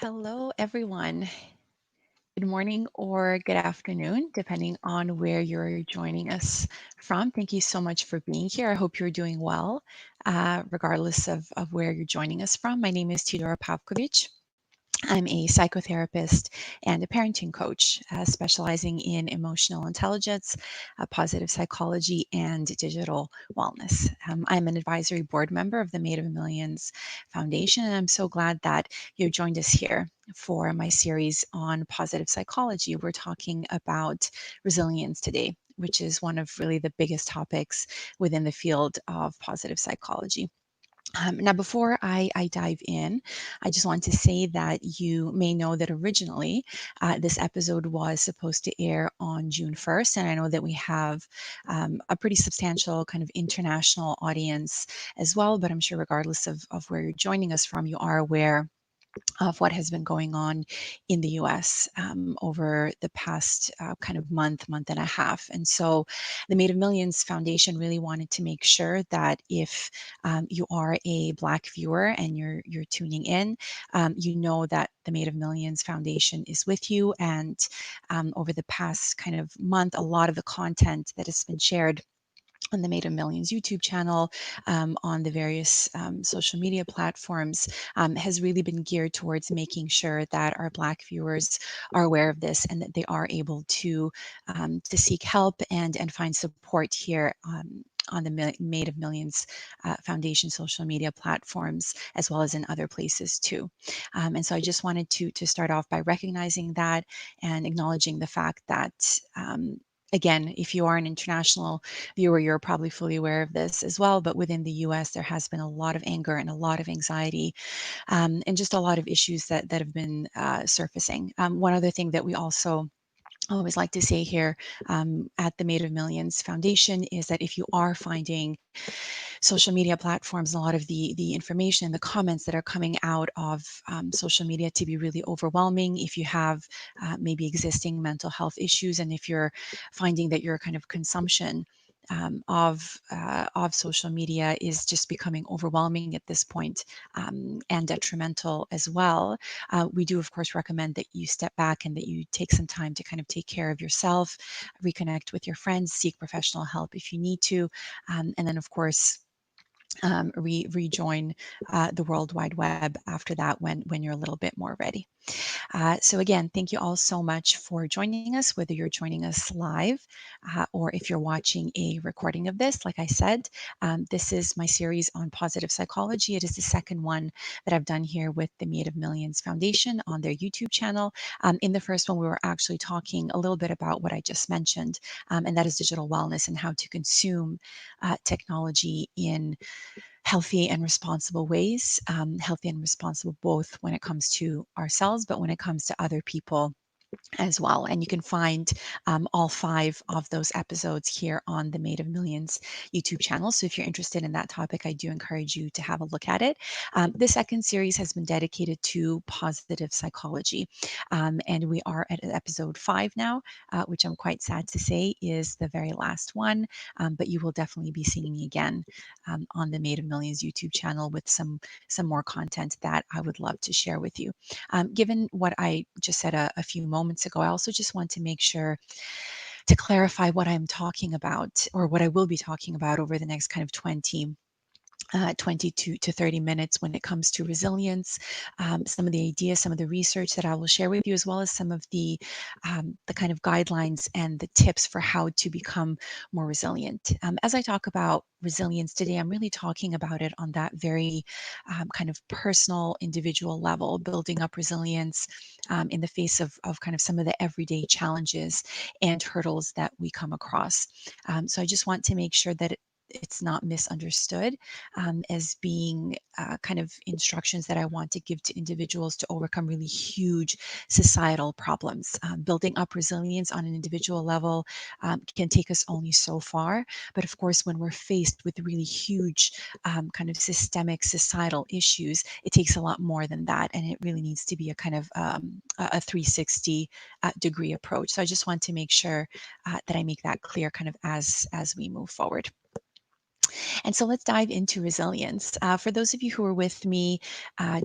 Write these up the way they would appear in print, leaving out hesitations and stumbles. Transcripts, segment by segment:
Hello, everyone. Good morning or good afternoon, depending on where you're joining us from. Thank you so much for being here. I hope you're doing well, regardless of where you're joining us from. My name is Teodora Pavkovic. I'm a psychotherapist and a parenting coach, specializing in emotional intelligence, positive psychology, and digital wellness. I'm an advisory board member of the Made of Millions Foundation, and I'm so glad that you joined us here for my series on positive psychology. We're talking about resilience today, which is one of really the biggest topics within the field of positive psychology. Now, before I dive in, I just want to say that you may know that originally this episode was supposed to air on June 1st. And I know that we have a pretty substantial kind of international audience as well. But I'm sure, regardless of where you're joining us from, you are aware of what has been going on in the US over the past kind of month and a half. And so the Made of Millions Foundation really wanted to make sure that if you are a Black viewer and you're tuning in, you know that the Made of Millions Foundation is with you. And over the past kind of month, a lot of the content that has been shared on the Made of Millions YouTube channel, on the various social media platforms, has really been geared towards making sure that our Black viewers are aware of this and that they are able to seek help and find support here. On the Made of Millions Foundation social media platforms, as well as in other places too. And so I just wanted to start off by recognizing that and acknowledging the fact that again, if you are an international viewer, you're probably fully aware of this as well. But within the US, there has been a lot of anger and a lot of anxiety, and just a lot of issues that have been surfacing. One other thing that we also always like to say here at the Made of Millions Foundation is that if you are finding social media platforms and a lot of the information, the comments that are coming out of social media to be really overwhelming, if you have maybe existing mental health issues, and if you're finding that your kind of consumption of social media is just becoming overwhelming at this point, and detrimental as well. We do, of course, recommend that you step back and that you take some time to kind of take care of yourself, reconnect with your friends, seek professional help if you need to, and then, of course, rejoin the World Wide Web after that when you're a little bit more ready. So again, thank you all so much for joining us, whether you're joining us live or if you're watching a recording of this. Like I said, this is my series on positive psychology. It is the second one that I've done here with the Made of Millions Foundation on their YouTube channel. In the first one, we were actually talking a little bit about what I just mentioned, and that is digital wellness and how to consume technology in healthy and responsible ways, healthy and responsible both when it comes to ourselves, but when it comes to other people as well. And you can find all 5 of those episodes here on the Made of Millions YouTube channel. So if you're interested in that topic, I do encourage you to have a look at it. The second series has been dedicated to positive psychology. And we are at episode 5 now, which I'm quite sad to say is the very last one. But you will definitely be seeing me again on the Made of Millions YouTube channel with some more content that I would love to share with you. Given what I just said a few moments ago, I also just want to make sure to clarify what I'm talking about, or what I will be talking about over the next kind of 20 to 30 minutes when it comes to resilience, some of the ideas, some of the research that I will share with you, as well as some of the kind of guidelines and the tips for how to become more resilient. As I talk about resilience today, I'm really talking about it on that very kind of personal, individual level, building up resilience in the face of kind of some of the everyday challenges and hurdles that we come across. So I just want to make sure that it's not misunderstood as being kind of instructions that I want to give to individuals to overcome really huge societal problems. Building up resilience on an individual level can take us only so far. But of course, when we're faced with really huge kind of systemic societal issues, it takes a lot more than that. And it really needs to be a kind of a 360 degree approach. So I just want to make sure that I make that clear kind of as we move forward. And so let's dive into resilience. For those of you who were with me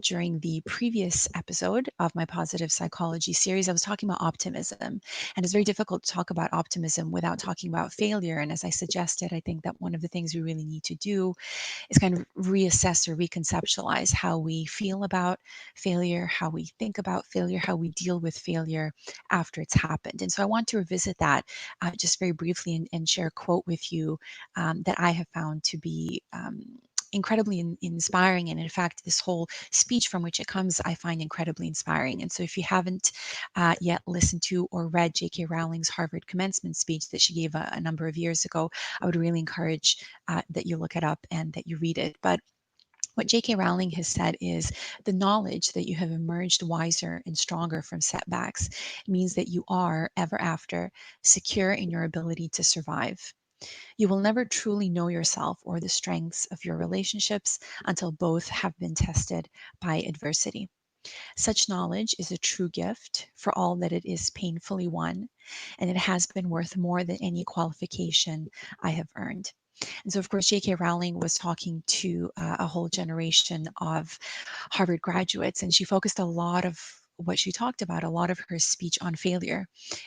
during the previous episode of my positive psychology series, I was talking about optimism. And it's very difficult to talk about optimism without talking about failure. And as I suggested, I think that one of the things we really need to do is kind of reassess or reconceptualize how we feel about failure, how we think about failure, how we deal with failure after it's happened. And so I want to revisit that just very briefly and share a quote with you that I have found to be incredibly inspiring. And in fact, this whole speech from which it comes, I find incredibly inspiring. And so if you haven't yet listened to or read J.K. Rowling's Harvard commencement speech that she gave a number of years ago, I would really encourage that you look it up and that you read it. But what J.K. Rowling has said is the knowledge that you have emerged wiser and stronger from setbacks means that you are, ever after, secure in your ability to survive. You will never truly know yourself or the strengths of your relationships until both have been tested by adversity. Such knowledge is a true gift for all that it is painfully won, and it has been worth more than any qualification I have earned. And so, of course, J.K. Rowling was talking to a whole generation of Harvard graduates, and she focused a lot of what she talked about, a lot of her speech on failure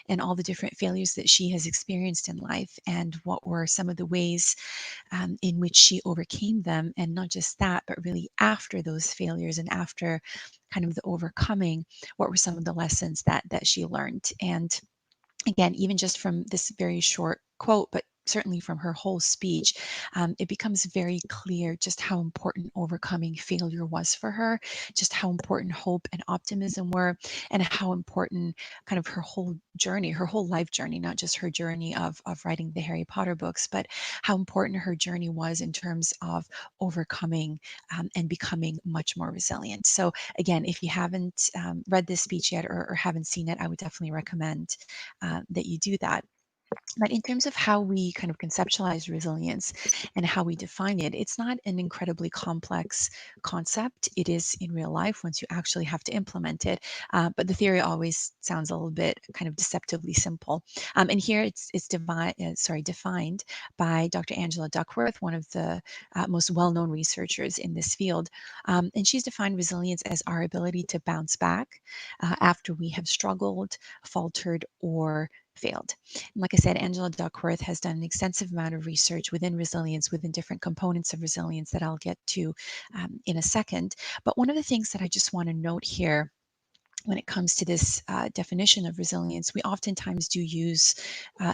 and all the different failures that she has experienced in life, and what were some of the ways in which she overcame them. And not just that, but really after those failures and after kind of the overcoming, what were some of the lessons that she learned. And again, even just from this very short quote, but certainly from her whole speech, it becomes very clear just how important overcoming failure was for her, just how important hope and optimism were, and how important kind of her whole journey, her whole life journey, not just her journey of writing the Harry Potter books, but how important her journey was in terms of overcoming and becoming much more resilient. So again, if you haven't read this speech yet or haven't seen it, I would definitely recommend that you do that. But in terms of how we kind of conceptualize resilience and how we define it, it's not an incredibly complex concept. It is in real life once you actually have to implement it. But the theory always sounds a little bit kind of deceptively simple. And here it's defined by Dr. Angela Duckworth, one of the most well-known researchers in this field. And she's defined resilience as our ability to bounce back after we have struggled, faltered, or failed. And like I said, Angela Duckworth has done an extensive amount of research within resilience, within different components of resilience that I'll get to in a second. But one of the things that I just want to note here when it comes to this definition of resilience, we oftentimes do use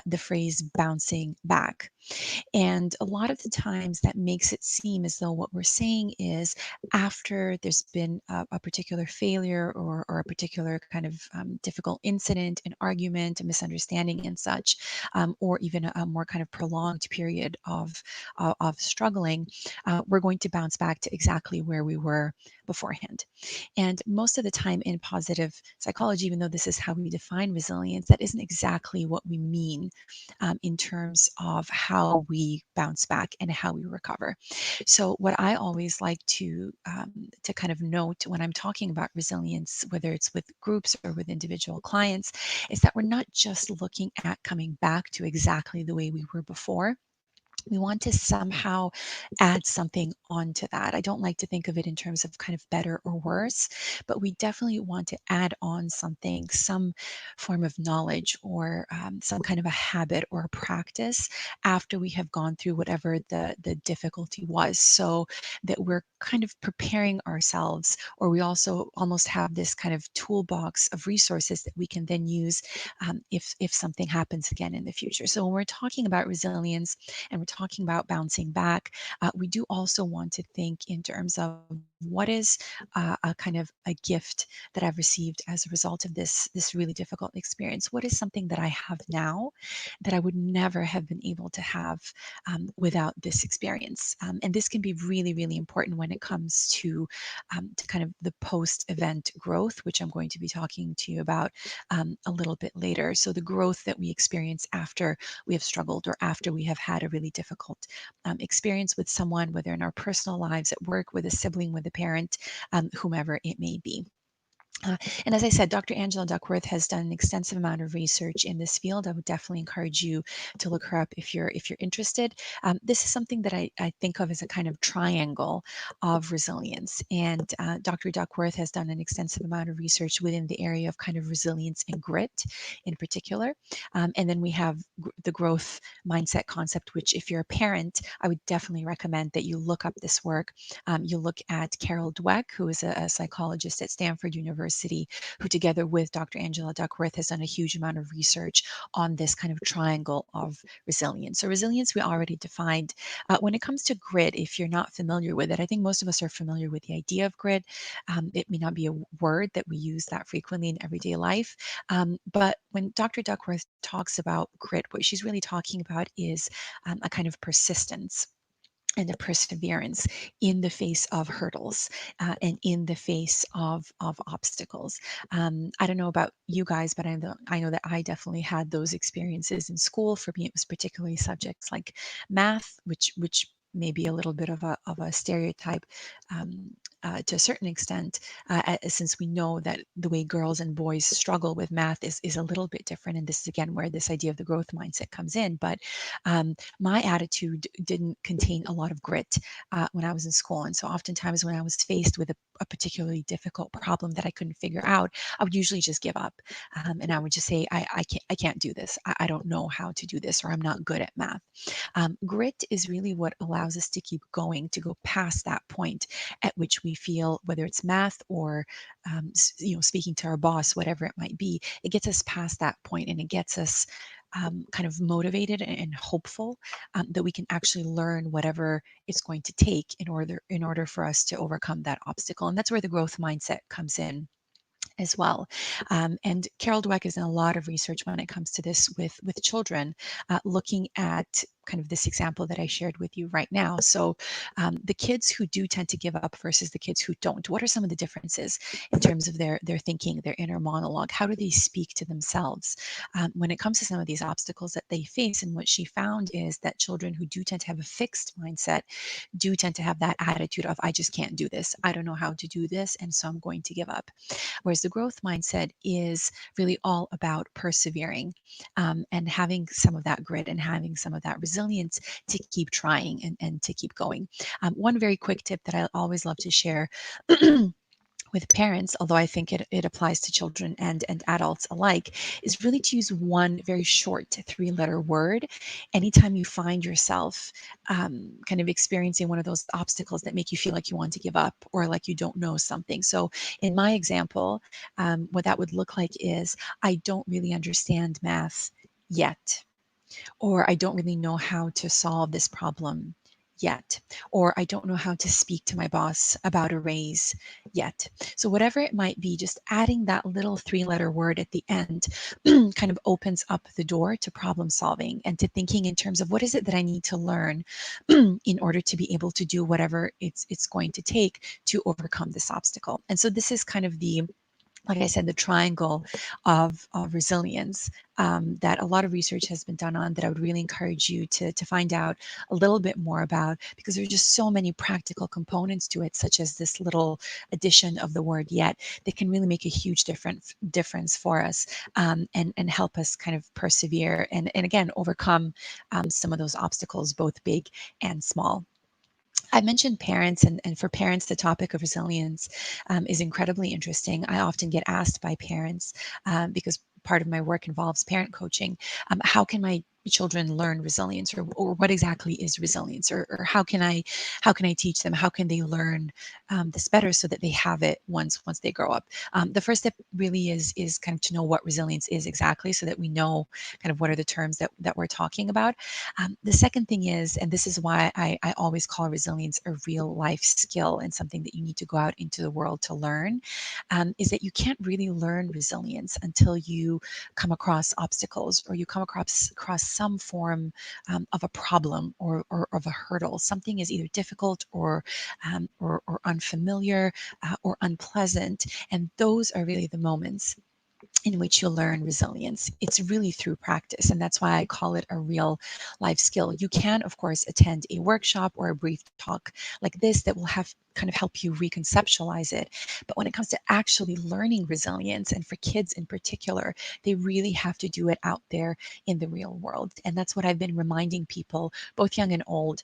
the phrase bouncing back. And a lot of the times that makes it seem as though what we're saying is after there's been a particular failure or a particular kind of difficult incident, an argument, a misunderstanding, and such, or even a more kind of prolonged period of struggling, we're going to bounce back to exactly where we were beforehand. And most of the time in positive psychology, even though this is how we define resilience, that isn't exactly what we mean in terms of how we bounce back and how we recover. So, what I always like to kind of note when I'm talking about resilience, whether it's with groups or with individual clients, is that we're not just looking at coming back to exactly the way we were before. We want to somehow add something onto that. I don't like to think of it in terms of kind of better or worse, but we definitely want to add on something, some form of knowledge or some kind of a habit or a practice after we have gone through whatever the difficulty was, so that we're kind of preparing ourselves, or we also almost have this kind of toolbox of resources that we can then use if something happens again in the future. So when we're talking about resilience, and we're talking about bouncing back, we do also want to think in terms of what is a kind of a gift that I've received as a result of this really difficult experience. What is something that I have now that I would never have been able to have without this experience? And this can be really, really important when it comes to kind of the post-event growth, which I'm going to be talking to you about a little bit later. So the growth that we experience after we have struggled or after we have had a really difficult experience with someone, whether in our personal lives, at work, with a sibling, with a parent, whomever it may be. Uh, and as I said, Dr. Angela Duckworth has done an extensive amount of research in this field. I would definitely encourage you to look her up if you're interested. This is something that I think of as a kind of triangle of resilience. And Dr. Duckworth has done an extensive amount of research within the area of kind of resilience and grit in particular. And then we have the growth mindset concept, which if you're a parent, I would definitely recommend that you look up this work. You look at Carol Dweck, who is a psychologist at Stanford University, who together with Dr. Angela Duckworth has done a huge amount of research on this kind of triangle of resilience. So resilience we already defined. When it comes to grit, if you're not familiar with it, I think most of us are familiar with the idea of grit. It may not be a word that we use that frequently in everyday life, but when Dr. Duckworth talks about grit, what she's really talking about is a kind of persistence and a perseverance in the face of hurdles and in the face of obstacles. I don't know about you guys, but I know that I definitely had those experiences in school. For me, it was particularly subjects like math, which may be a little bit of a stereotype to a certain extent, since we know that the way girls and boys struggle with math is a little bit different. And this is again where this idea of the growth mindset comes in. But my attitude didn't contain a lot of grit when I was in school. And so oftentimes when I was faced with a particularly difficult problem that I couldn't figure out, I would usually just give up. And I would just say, I can't do this. I don't know how to do this, or I'm not good at math. Grit is really what allows us to keep going, to go past that point at which we feel, whether it's math or, speaking to our boss, whatever it might be, it gets us past that point and it gets us kind of motivated and hopeful that we can actually learn whatever it's going to take in order for us to overcome that obstacle. And that's where the growth mindset comes in as well. And Carol Dweck has done a lot of research when it comes to this with children, looking at kind of this example that I shared with you right now. So the kids who do tend to give up versus the kids who don't, what are some of the differences in terms of their thinking, their inner monologue? How do they speak to themselves when it comes to some of these obstacles that they face? And what she found is that children who do tend to have a fixed mindset do tend to have that attitude of, I just can't do this. I don't know how to do this. And so I'm going to give up. Whereas the growth mindset is really all about persevering and having some of that grit and having some of that resilience to keep trying and to keep going. One very quick tip that I always love to share with parents, although I think it applies to children and adults alike, is really to use one very short 3-letter word anytime you find yourself kind of experiencing one of those obstacles that make you feel like you want to give up or like you don't know something. So in my example, what that would look like is, I don't really understand math yet, or I don't really know how to solve this problem yet, or I don't know how to speak to my boss about a raise yet. So whatever it might be, just adding that little 3-letter word at the end kind of opens up the door to problem solving and to thinking in terms of, what is it that I need to learn in order to be able to do whatever it's going to take to overcome this obstacle. And so this is kind of the, like I said, the triangle of resilience that a lot of research has been done on, that I would really encourage you to find out a little bit more about, because there's just so many practical components to it, such as this little addition of the word yet, that can really make a huge difference for us and help us kind of persevere and again, overcome some of those obstacles, both big and small. I mentioned parents, and for parents, the topic of resilience is incredibly interesting. I often get asked by parents, because part of my work involves parent coaching, how can my children learn resilience, or what exactly is resilience, or how can I teach them, how can they learn this better so that they have it once they grow up. The first step really is kind of to know what resilience is exactly, so that we know kind of what are the terms that we're talking about. The second thing is, and this is why I always call resilience a real life skill and something that you need to go out into the world to learn, is that you can't really learn resilience until you come across obstacles, or you come across some form of a problem, or of a hurdle. Something is either difficult or unfamiliar or unpleasant, and those are really the moments in which you'll learn resilience. It's really through practice, and that's why I call it a real life skill. You can, of course, attend a workshop or a brief talk like this that will have kind of help you reconceptualize it. But when it comes to actually learning resilience, and for kids in particular, they really have to do it out there in the real world. And that's what I've been reminding people, both young and old,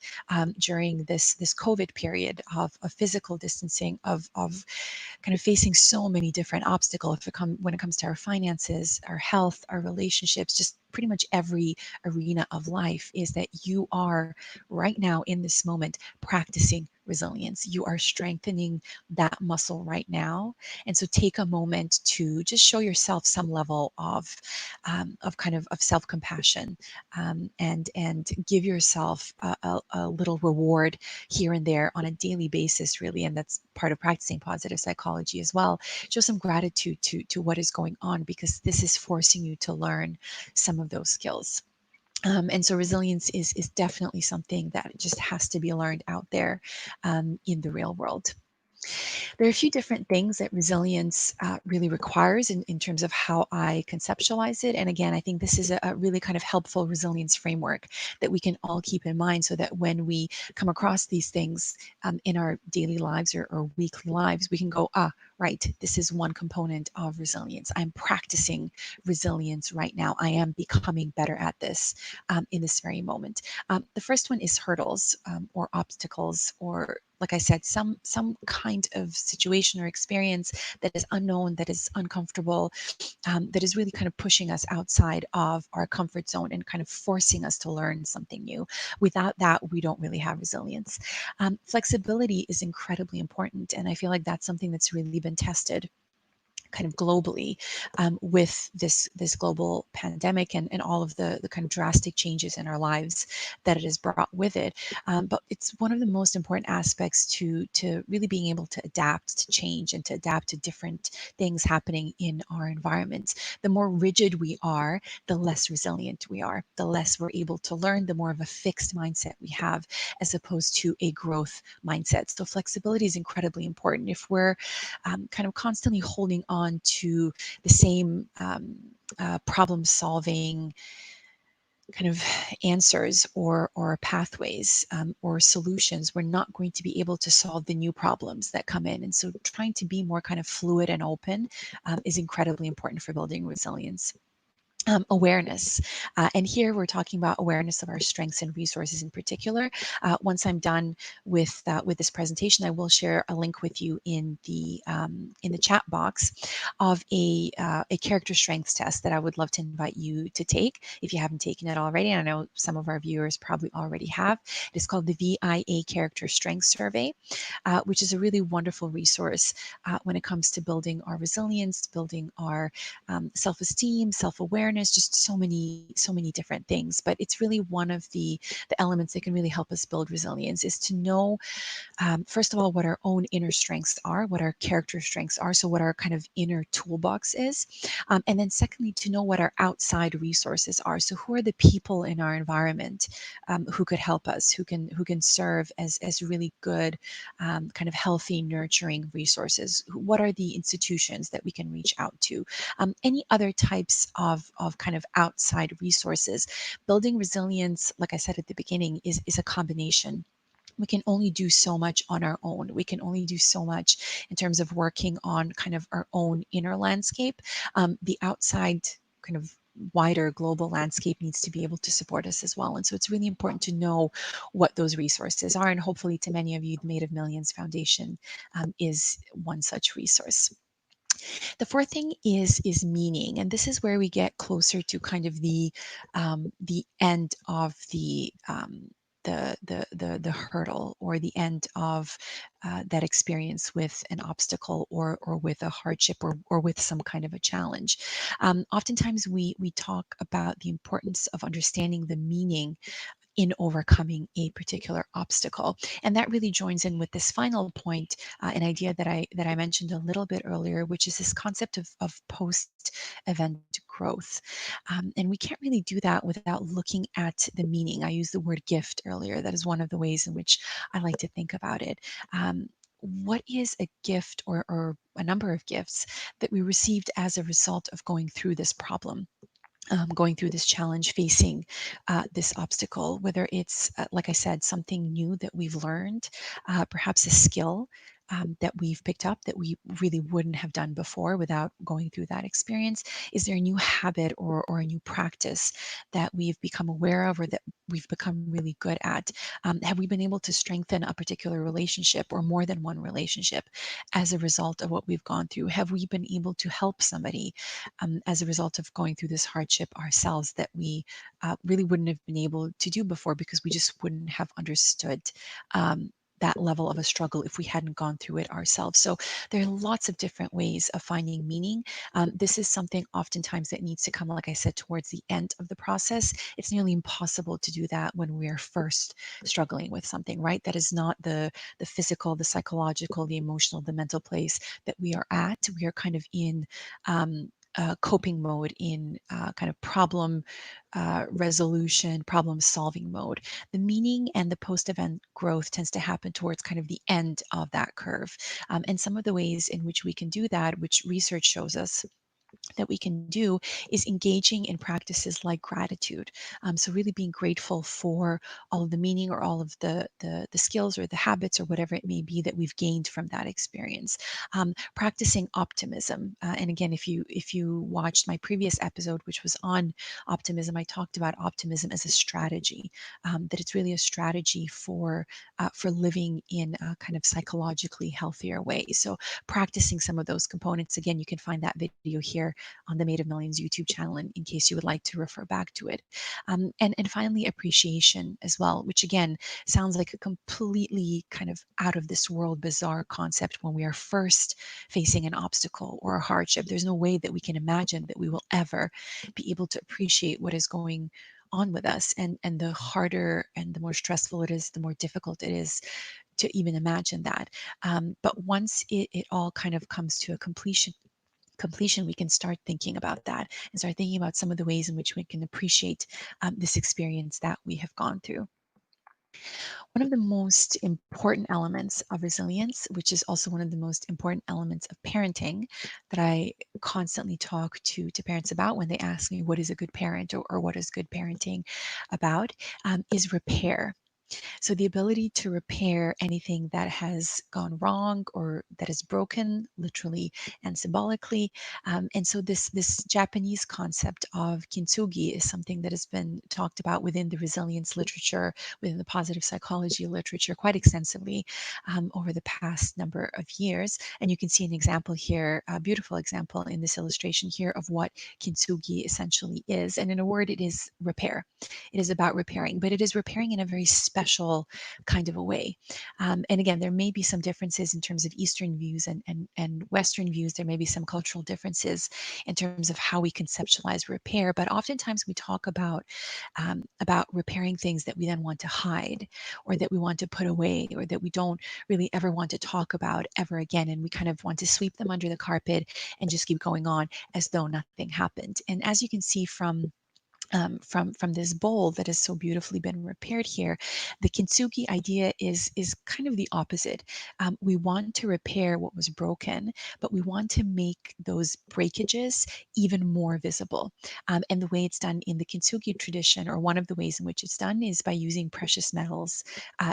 during this COVID period of physical distancing, of kind of facing so many different obstacles when it comes to our finances, our health, our relationships, just pretty much every arena of life, is that you are right now in this moment practicing resilience. You are strengthening that muscle right now. And so take a moment to just show yourself some level of kind of self-compassion, and give yourself a little reward here and there on a daily basis, really. And that's part of practicing positive psychology as well. Show some gratitude to what is going on, because this is forcing you to learn some of those skills. And so resilience is definitely something that just has to be learned out there, in the real world. There are a few different things that resilience really requires in terms of how I conceptualize it. And again, I think this is a really kind of helpful resilience framework that we can all keep in mind, so that when we come across these things in our daily lives, or weekly lives, we can go, right, this is one component of resilience. I'm practicing resilience right now. I am becoming better at this in this very moment. The first one is hurdles, or obstacles, or, like I said, some kind of situation or experience that is unknown, that is uncomfortable, that is really kind of pushing us outside of our comfort zone and kind of forcing us to learn something new. Without that, we don't really have resilience. Flexibility is incredibly important, and I feel like that's something that's really been tested kind of globally, with this global pandemic, and all of the kind of drastic changes in our lives that it has brought with it. But it's one of the most important aspects to really being able to adapt to change, and to adapt to different things happening in our environments. The more rigid we are, the less resilient we are, the less we're able to learn, the more of a fixed mindset we have, as opposed to a growth mindset. So flexibility is incredibly important. If we're kind of constantly holding on to the same problem solving kind of answers, or pathways, or solutions, we're not going to be able to solve the new problems that come in. And so trying to be more kind of fluid and open is incredibly important for building resilience. Awareness. And here we're talking about awareness of our strengths and resources in particular. Once I'm done with this presentation, I will share a link with you in the chat box of a character strengths test that I would love to invite you to take if you haven't taken it already. And I know some of our viewers probably already have. It is called the VIA Character Strengths Survey, which is a really wonderful resource when it comes to building our resilience, building our self-esteem, self-awareness, just so many different things. But it's really one of the elements that can really help us build resilience, is to know, first of all, what our own inner strengths are, what our character strengths are, so what our kind of inner toolbox is. And then secondly, to know what our outside resources are. So who are the people in our environment who could help us, who can serve as really good, kind of healthy, nurturing resources? What are the institutions that we can reach out to? Any other types of kind of outside resources. Building resilience, like I said at the beginning, is a combination. We can only do so much on our own. We can only do so much in terms of working on kind of our own inner landscape. The outside kind of wider global landscape needs to be able to support us as well. And so it's really important to know what those resources are. And hopefully to many of you, the Made of Millions Foundation is one such resource. The fourth thing is meaning, and this is where we get closer to kind of the end of the hurdle, or the end of that experience with an obstacle, or with a hardship, or with some kind of a challenge. Oftentimes we talk about the importance of understanding the meaning in overcoming a particular obstacle. And that really joins in with this final point, an idea that I mentioned a little bit earlier, which is this concept of post-event growth. And we can't really do that without looking at the meaning. I used the word gift earlier. That is one of the ways in which I like to think about it. What is a gift, or a number of gifts that we received as a result of going through this problem? going through this challenge, facing this obstacle, whether it's, like I said, something new that we've learned, perhaps a skill that we've picked up that we really wouldn't have done before without going through that experience. Is there a new habit or a new practice that we've become aware of or that we've become really good at? Have we been able to strengthen a particular relationship or more than one relationship as a result of what we've gone through? Have we been able to help somebody as a result of going through this hardship ourselves that we really wouldn't have been able to do before because we just wouldn't have understood that level of a struggle if we hadn't gone through it ourselves. So there are lots of different ways of finding meaning. This is something oftentimes that needs to come, like I said, towards the end of the process. It's nearly impossible to do that when we are first struggling with something, right? That is not the physical, the psychological, the emotional, the mental place that we are at. We are kind of in coping mode, in kind of problem resolution, problem solving mode. The meaning and the post event growth tends to happen towards kind of the end of that curve. And some of the ways in which we can do that, which research shows us that we can do, is engaging in practices like gratitude. So really being grateful for all of the meaning or all of the skills or the habits or whatever it may be that we've gained from that experience. Practicing optimism. And again, if you watched my previous episode, which was on optimism, I talked about optimism as a strategy. That it's really a strategy for living in a kind of psychologically healthier way. So practicing some of those components. Again, you can find that video here on the Made of Millions YouTube channel in case you would like to refer back to it. And finally, appreciation as well, which again sounds like a completely kind of out of this world bizarre concept when we are first facing an obstacle or a hardship. There's no way that we can imagine that we will ever be able to appreciate what is going on with us, and the harder and the more stressful it is, the more difficult it is to even imagine that. But once it all kind of comes to a completion, we can start thinking about that and start thinking about some of the ways in which we can appreciate this experience that we have gone through. One of the most important elements of resilience, which is also one of the most important elements of parenting that I constantly talk to parents about when they ask me what is a good parent or what is good parenting about, is repair. So the ability to repair anything that has gone wrong or that is broken, literally and symbolically. And so this Japanese concept of kintsugi is something that has been talked about within the resilience literature, within the positive psychology literature, quite extensively over the past number of years. And you can see an example here, a beautiful example in this illustration here of what kintsugi essentially is. And in a word, it is repair. It is about repairing, but it is repairing in a very special kind of a way. And again, there may be some differences in terms of Eastern views and Western views. There may be some cultural differences in terms of how we conceptualize repair, but oftentimes we talk about repairing things that we then want to hide or that we want to put away or that we don't really ever want to talk about ever again. And we kind of want to sweep them under the carpet and just keep going on as though nothing happened. And as you can see from this bowl that has so beautifully been repaired here, the kintsugi idea is kind of the opposite. We want to repair what was broken, but we want to make those breakages even more visible. And the way it's done in the kintsugi tradition, or one of the ways in which it's done, is by using precious metals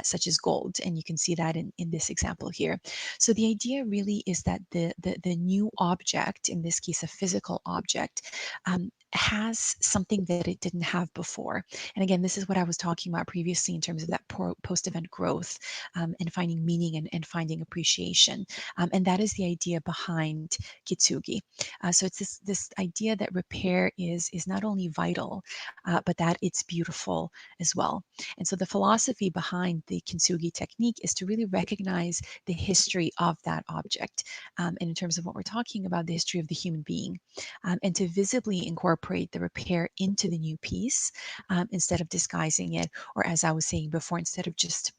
such as gold. And you can see that in this example here. So the idea really is that the new object, in this case a physical object, has something that it didn't have before. And again, this is what I was talking about previously in terms of that post event growth, and finding meaning and finding appreciation. And that is the idea behind Kitsugi. So it's this idea that repair is not only vital, but that it's beautiful as well. And so the philosophy behind the Kintsugi technique is to really recognize the history of that object. And in terms of what we're talking about, the history of the human being, and to visibly incorporate the repair into the new piece, instead of disguising it, or as I was saying before, instead of just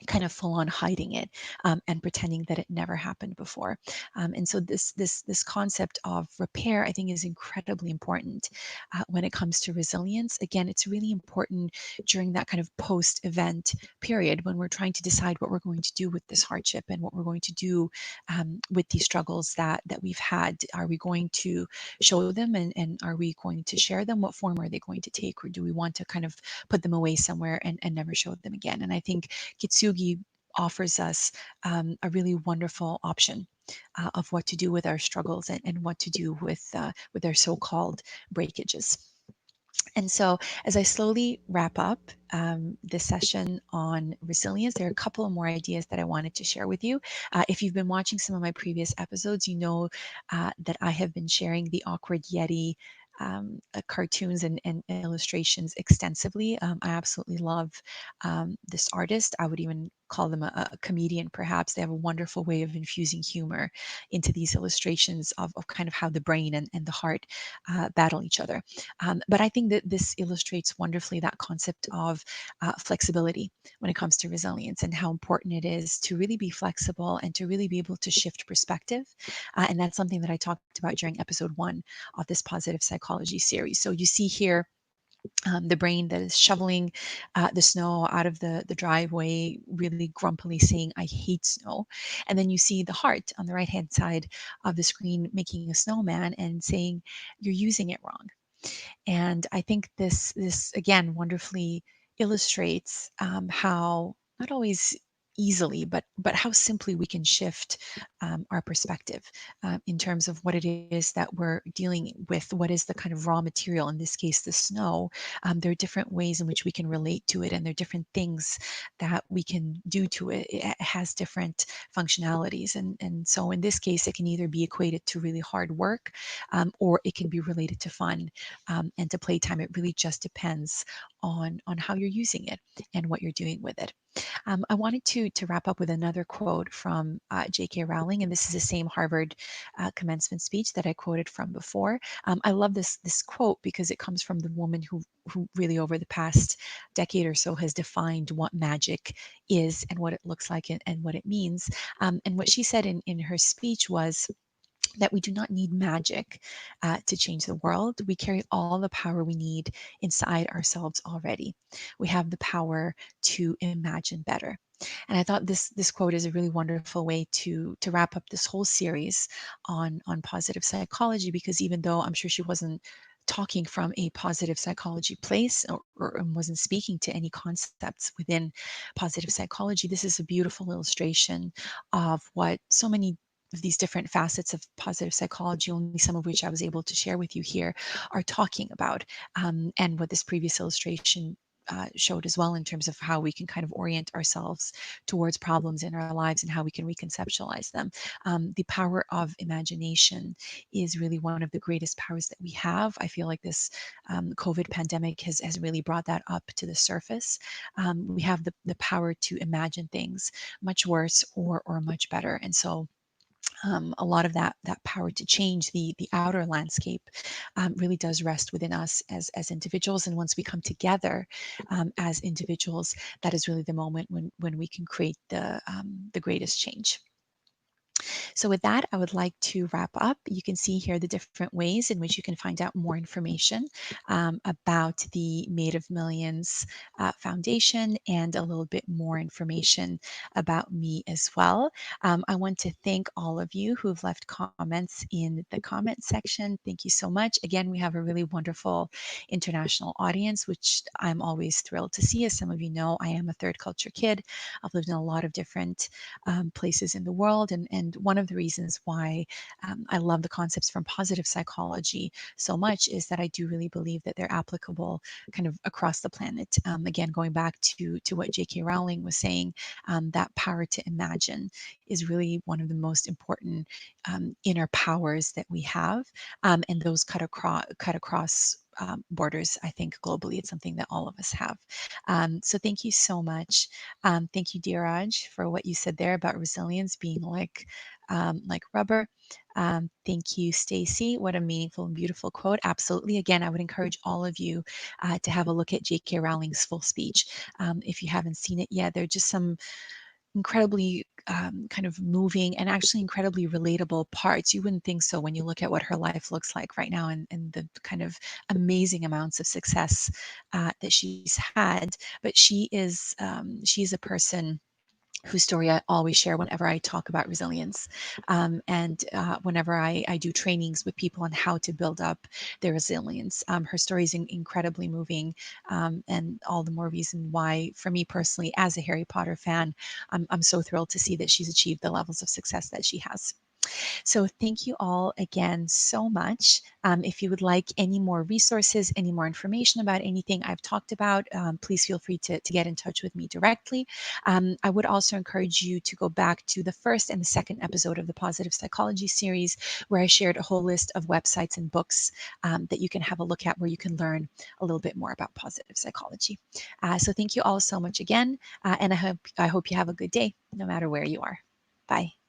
kind of full on hiding it, and pretending that it never happened before. And so this concept of repair, I think, is incredibly important when it comes to resilience. Again, it's really important during that kind of post-event period when we're trying to decide what we're going to do with this hardship and what we're going to do with these struggles that we've had. Are we going to show them, and are we going to share them? What form are they going to take, or do we want to kind of put them away somewhere and never show them again? And I think Kitsugi offers us a really wonderful option of what to do with our struggles, and what to do with our so-called breakages. And so, as I slowly wrap up this session on resilience, there are a couple of more ideas that I wanted to share with you. If you've been watching some of my previous episodes, you know that I have been sharing the Awkward Yeti cartoons and illustrations extensively. I absolutely love this artist. I would even call them a comedian, perhaps. They have a wonderful way of infusing humor into these illustrations of kind of how the brain and the heart battle each other. But I think that this illustrates wonderfully that concept of flexibility when it comes to resilience, and how important it is to really be flexible and to really be able to shift perspective. And that's something that I talked about during episode 1 of this positive psychology series. So you see here the brain that is shoveling the snow out of the driveway, really grumpily saying, "I hate snow." And then you see the heart on the right hand side of the screen making a snowman and saying, "You're using it wrong." And I think this again wonderfully illustrates how not always easily, but how simply we can shift our perspective in terms of what it is that we're dealing with. What is the kind of raw material? In this case, the snow. There are different ways in which we can relate to it, and there are different things that we can do to it. It has different functionalities, and so in this case, it can either be equated to really hard work, or it can be related to fun and to playtime. It really just depends on how you're using it and what you're doing with it. I wanted to wrap up with another quote from J.K. Rowling, and this is the same Harvard commencement speech that I quoted from before. I love this quote because it comes from the woman who really over the past decade or so has defined what magic is and what it looks like, and what it means. And what she said in her speech was that we do not need magic to change the world. We carry all the power we need inside ourselves already. We have the power to imagine better. And I thought this quote is a really wonderful way to wrap up this whole series on positive psychology, because even though I'm sure she wasn't talking from a positive psychology place, or wasn't speaking to any concepts within positive psychology, this is a beautiful illustration of what so many of these different facets of positive psychology, only some of which I was able to share with you here, are talking about, and what this previous illustration showed as well, in terms of how we can kind of orient ourselves towards problems in our lives and how we can reconceptualize them. The power of imagination is really one of the greatest powers that we have. I feel like this COVID pandemic has really brought that up to the surface. We have the power to imagine things much worse or much better. And so a lot of that power to change the outer landscape really does rest within us as individuals. And once we come together as individuals, that is really the moment when we can create the greatest change. So with that, I would like to wrap up. You can see here the different ways in which you can find out more information about the Made of Millions Foundation, and a little bit more information about me as well. I want to thank all of you who've left comments in the comment section. Thank you so much. Again, we have a really wonderful international audience, which I'm always thrilled to see. As some of you know, I am a third culture kid. I've lived in a lot of different places in the world. And one of the reasons why I love the concepts from positive psychology so much is that I do really believe that they're applicable kind of across the planet. Again, going back to what J.K. Rowling was saying, that power to imagine is really one of the most important inner powers that we have, and those cut across borders. I think globally, it's something that all of us have. So thank you so much. Thank you, Dheeraj, for what you said there about resilience being like rubber. Thank you, Stacy. What a meaningful and beautiful quote. Absolutely. Again, I would encourage all of you to have a look at J.K. Rowling's full speech. If you haven't seen it yet, there are just some incredibly kind of moving and actually incredibly relatable parts. You wouldn't think so when you look at what her life looks like right now and the kind of amazing amounts of success that she's had. But she's a person whose story I always share whenever I talk about resilience. And whenever I do trainings with people on how to build up their resilience. Her story is incredibly moving, and all the more reason why, for me personally, as a Harry Potter fan, I'm so thrilled to see that she's achieved the levels of success that she has. So thank you all again so much. If you would like any more resources, any more information about anything I've talked about, please feel free to get in touch with me directly. I would also encourage you to go back to the first and the second episode of the Positive Psychology series, where I shared a whole list of websites and books that you can have a look at, where you can learn a little bit more about positive psychology. So thank you all so much again, and I hope you have a good day, no matter where you are. Bye.